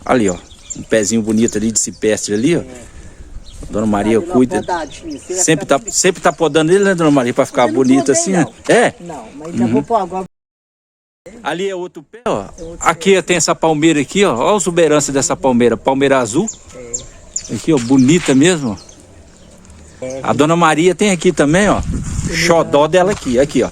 Ali, ó. Um pezinho bonito ali de cipestre ali, ó. Dona Maria cuida. Sempre tá podando ele, né, Dona Maria? Pra ficar bonito assim, né? É? Não, mas já vou pôr agora. Ali é outro pé, ó. Aqui tem essa palmeira aqui, ó. Olha a exuberância dessa palmeira. Palmeira azul. Aqui, ó. Bonita mesmo. A Dona Maria tem aqui também, ó. Xodó dela aqui. Aqui, ó.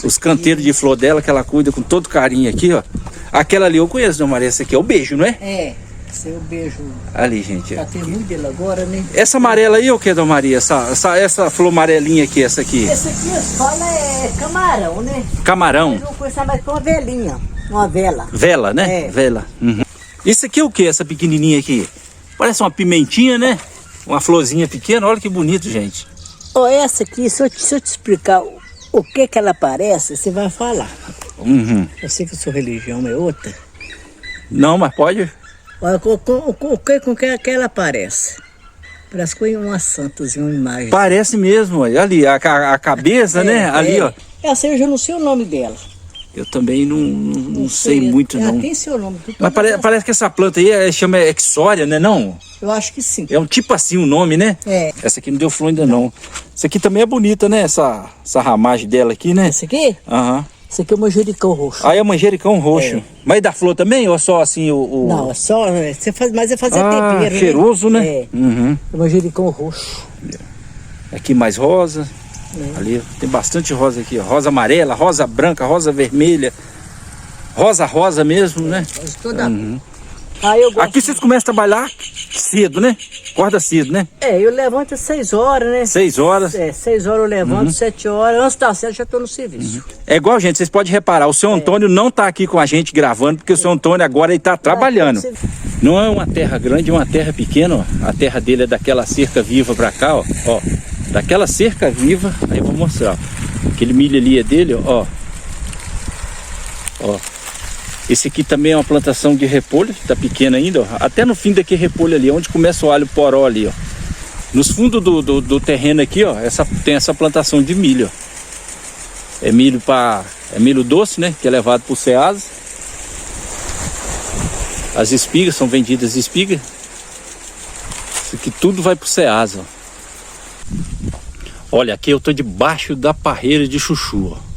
Os canteiros de flor dela que ela cuida com todo carinho aqui, ó. Aquela ali eu conheço, Dona Maria. Essa aqui é o beijo, não é? É. Esse é o beijo. Ali, gente. Já tem muito dele agora, né? Essa amarela aí é o que, Dona Maria? Essa flor amarelinha aqui, essa aqui. Essa aqui fala é camarão, né? Camarão. Mas eu conheço mais com uma velinha. Uma vela. Vela, né? É. Vela. Uhum. Isso aqui é o que, essa pequenininha aqui? Parece uma pimentinha, né? Uma florzinha pequena. Olha que bonito, gente. Ó, essa aqui, se eu te explicar o que ela parece, você vai falar. Uhum. Eu sei que a sua religião é outra. Não, mas pode... Olha, com que ela parece? Parece com uma santazinha, uma imagem. Parece mesmo, olha. Ali, a cabeça, né? Ali, ó. Essa eu já não sei o nome dela. Eu também não sei muito, ela não. Tem seu nome. Mas parece que essa planta aí chama Exória, né, não? Eu acho que sim. É um tipo assim o nome, né? É. Essa aqui não deu flor ainda não. Essa aqui também é bonita, né? Essa ramagem dela aqui, né? Essa aqui? Aham. Esse aqui é o manjericão roxo. Aí é manjericão roxo. Mas dá flor também ou só assim o... Não, é só... Você faz, mas é fazer tempero, cheiroso, né? É. Uhum. O manjericão roxo. Aqui mais rosa. Ali tem bastante rosa aqui, ó. Rosa amarela, rosa branca, rosa vermelha. Rosa mesmo, né? Toda... Aí eu gosto... Aqui vocês começam a trabalhar cedo, né? Acorda cedo, né? É, eu levanto às 6 horas, né? 6 horas. É, 6 horas eu levanto, 7 horas. Antes das 7 já estou no serviço. É igual, gente, vocês podem reparar, o seu Antônio não tá aqui com a gente gravando, porque o seu Antônio agora ele tá trabalhando. Não é uma terra grande, é uma terra pequena, ó. A terra dele é daquela cerca viva pra cá, ó. Ó, daquela cerca viva, aí eu vou mostrar, ó. Aquele milho ali é dele, ó. Ó. Esse aqui também é uma plantação de repolho, tá pequena ainda, ó. Até no fim daquele repolho ali, onde começa o alho poró ali, ó. Nos fundos do terreno aqui, ó, tem essa plantação de milho, ó. É milho doce, né? Que é levado pro Ceasa. As espigas são vendidas espigas. Isso aqui tudo vai pro Ceasa, ó. Olha, aqui eu tô debaixo da parreira de chuchu, ó.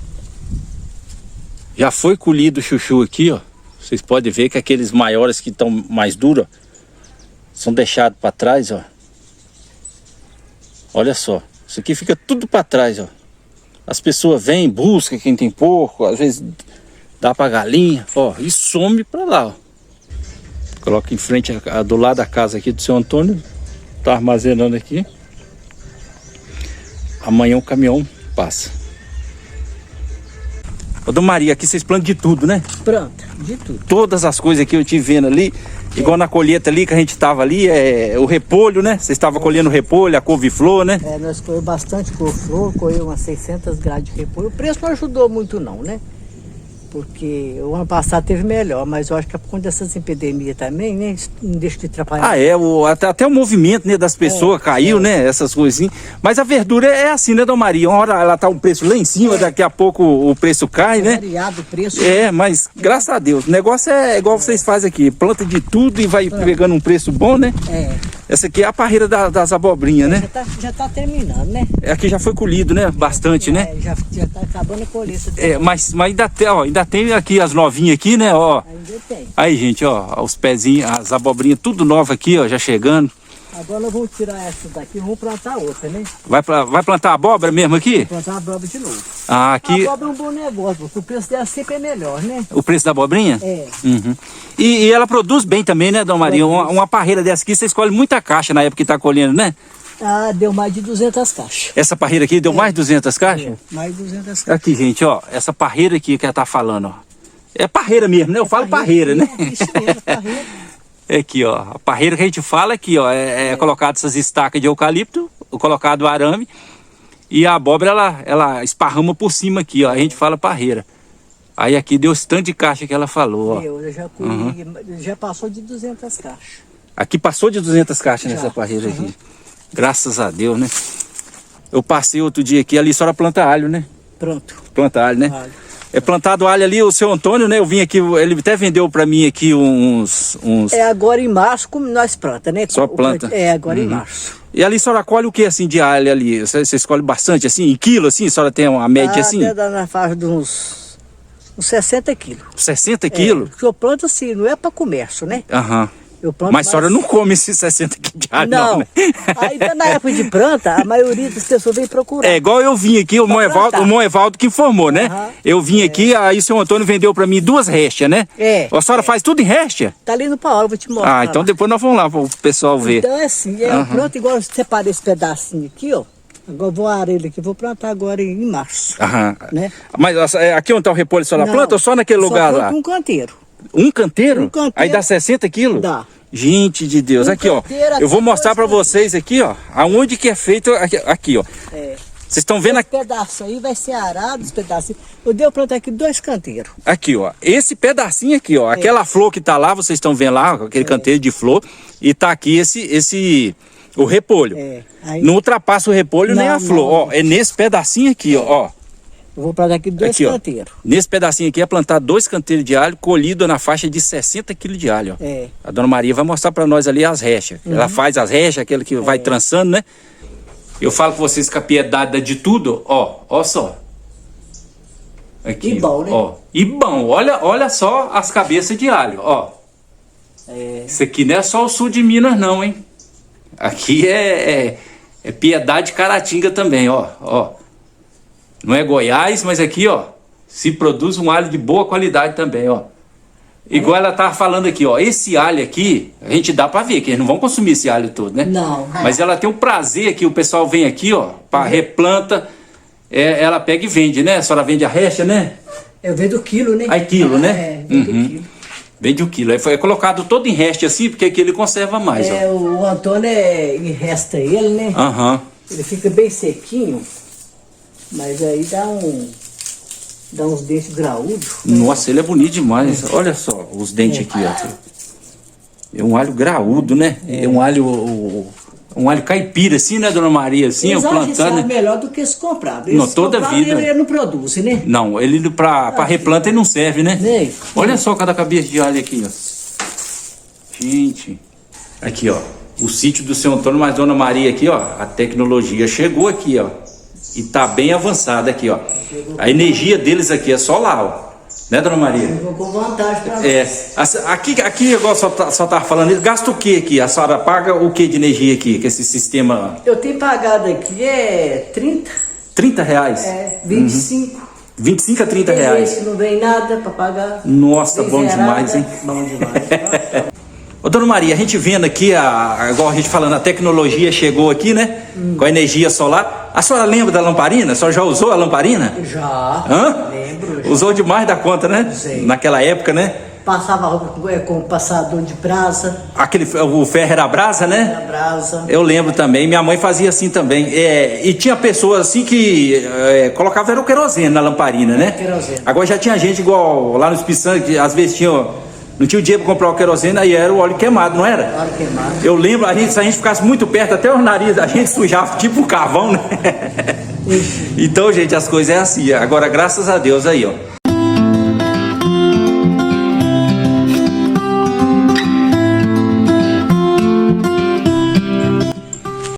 Já foi colhido o chuchu aqui, ó. Vocês podem ver que aqueles maiores que estão mais duros, ó, são deixados para trás, ó. Olha só, isso aqui fica tudo para trás, ó. As pessoas vêm, buscam quem tem porco, às vezes dá para galinha, ó, e some para lá, ó. Coloca em frente do lado da casa aqui do seu Antônio, tá armazenando aqui. Amanhã o caminhão passa. Ô, Dona Maria, aqui vocês plantam de tudo, né? Pronto, de tudo. Todas as coisas que eu te vendo ali, igual na colheita ali que a gente tava ali, o repolho, né? Vocês estavam colhendo repolho, a couve-flor, né? É, nós colhemos bastante couve-flor, colhemos umas 600 graus de repolho. O preço não ajudou muito não, né? Porque o ano passado teve melhor, mas eu acho que é por conta dessas epidemias também, né? Isso não deixa de atrapalhar. Até o movimento, né, das pessoas caiu, né? Essas coisinhas. Mas a verdura é assim, né, Dona Maria? Uma hora ela tá um preço lá em cima, daqui a pouco o preço cai, né? Variado o preço. Mas graças a Deus, o negócio é igual vocês fazem aqui, planta de tudo e vai pegando um preço bom, né? Essa aqui é a parreira das abobrinhas, né? Já tá terminando, né? Aqui já foi colhido, né? Bastante, né? Já tá acabando a colheita. Mas ainda tem aqui as novinhas aqui, né? Ó. Ainda tem. Aí, gente, ó, os pezinhos, as abobrinhas, tudo nova aqui, ó, já chegando. Agora nós vamos tirar essa daqui e vamos plantar outra, né? Vai plantar abóbora mesmo aqui? Vamos plantar a abóbora de novo. Aqui... A abóbora é um bom negócio, porque o preço dela sempre é melhor, né? O preço da abobrinha? É. Uhum. E ela produz bem também, né, Dona Maria? Uma parreira dessa aqui, você escolhe muita caixa na época que tá colhendo, né? Ah, deu mais de 200 caixas. Essa parreira aqui deu mais de 200 caixas? Mais de 200 caixas. Aqui, gente, ó, essa parreira aqui que ela tá falando, ó. É parreira mesmo, né? Eu falo parreira, né? Isso mesmo, parreira. É aqui, ó. A parreira que a gente fala aqui, ó. É colocado essas estacas de eucalipto, colocado o arame. E a abóbora, ela esparrama por cima aqui, ó. A gente fala parreira. Aí aqui deu esse tanto de caixa que ela falou, ó. Eu já colhi, já passou de 200 caixas. Aqui passou de 200 caixas nessa parreira aqui. Graças a Deus, né? Eu passei outro dia aqui, ali só era planta alho, né? Pronto. Planta alho, né? Alho. É plantado alho ali, o seu Antônio, né? Eu vim aqui, ele até vendeu para mim aqui uns... É agora em março, como nós planta, né? Só planta? É, agora em março. E ali a senhora colhe o que assim de alho ali? Você escolhe bastante assim, em quilo assim? A senhora tem uma média assim? Até dá na faixa de uns 60 quilos. 60 quilos? Porque eu planto assim, não é para comércio, né? Aham. Eu planto Mas a senhora não come esses 60 quilos de alho, não, né? Aí na época de planta, a maioria das pessoas vem procurar. É igual eu vim aqui, o Moevaldo que informou, né? Eu vim aqui, aí o seu Antônio vendeu pra mim 2 réstias, né? É. A senhora faz tudo em réstia? Tá ali no Paulo, vou te mostrar. Ah, então depois nós vamos lá pro pessoal ver. Então é assim, eu planto igual eu separei esse pedacinho aqui, ó. Agora eu vou arar ele aqui, vou plantar agora em março. Aham. Né? Mas aqui onde tá o repolho, a senhora planta ou só naquele lugar lá? Um canteiro. Um canteiro? Um canteiro. Aí dá 60 quilos? Dá. Gente de Deus, aqui ó, eu vou mostrar pra vocês aqui ó, aonde que é feito, aqui ó. É. Vocês estão vendo aqui? Esse pedaço aí vai ser arado, esse pedacinho. Eu dei plantar aqui 2 canteiros. Aqui ó, esse pedacinho aqui ó, aquela flor que tá lá, vocês estão vendo lá, aquele canteiro de flor, e tá aqui o repolho. Aí... Não ultrapassa o repolho nem a flor, ó, é nesse pedacinho aqui ó. Eu vou plantar aqui 2 canteiros. Nesse pedacinho aqui é plantar 2 canteiros de alho, colhido na faixa de 60 quilos de alho. Ó. É. A dona Maria vai mostrar para nós ali as rechas. Ela faz as rechas, aquele que vai trançando, né? Eu falo com vocês com a piedade de tudo, ó só. Aqui, e bom, né? Ó. E bom, olha só as cabeças de alho, ó. Isso aqui não é só o sul de Minas não, hein? Aqui é Piedade Caratinga também, ó. Não é Goiás, mas aqui, ó, se produz um alho de boa qualidade também, ó. Igual ela tava falando aqui, ó, esse alho aqui, a gente dá pra ver, que eles não vão consumir esse alho todo, né? Não. Mas ela tem um prazer aqui, o pessoal vem aqui, ó, replanta, ela pega e vende, né? A senhora vende a recha, né? Eu vendo o quilo, né? Aí quilo, né? Vendo o quilo. Vende o quilo. Aí foi colocado todo em reste assim, porque aqui ele conserva mais, ó. O Antônio resta ele, né? Ele fica bem sequinho. Mas aí dá uns dentes graúdos. Nossa, ele é bonito demais. Olha só os dentes aqui, ó. É um alho graúdo, né? É um alho caipira, assim, né, dona Maria? Assim, eu plantando. Né? Melhor do que esse comprado. Não, toda vida. Ele não produz, né? Não, ele pra replanta ele não serve, né? Nem. Olha só cada cabeça de alho aqui, ó. Gente. Aqui, ó. O sítio do seu Antônio, mas dona Maria aqui, ó. A tecnologia chegou aqui, ó. E tá bem avançada aqui, ó. A energia deles aqui é solar, ó. Né, dona Maria? Eu vou com vantagem pra nós. Aqui igual só tava falando, gasta o que aqui? A senhora paga o que de energia aqui, com esse sistema? Eu tenho pagado aqui 30. 30 reais? 25. 25 a 30 reais. Não vem nada pra pagar. Nossa, bom demais, hein? Bom demais. Ô, dona Maria, a gente vendo aqui, igual a gente falando, a tecnologia chegou aqui, né? Com a energia solar. A senhora lembra da lamparina? A senhora já usou a lamparina? Já. Lembro. Já. Usou demais da conta, né? Sei. Naquela época, né? Passava roupa com passador de brasa. O ferro era brasa, né? Era brasa. Eu lembro também, minha mãe fazia assim também. E tinha pessoas assim que colocavam era o querosene na lamparina, né? Querosene. Agora já tinha gente igual lá no Espírito Santo, que às vezes não tinha o dinheiro para comprar o querosene, aí era o óleo queimado, não era? Óleo queimado. Eu lembro, se a gente ficasse muito perto, até o nariz, a gente sujava tipo carvão, né? Então, gente, as coisas é assim. Agora, graças a Deus aí, ó.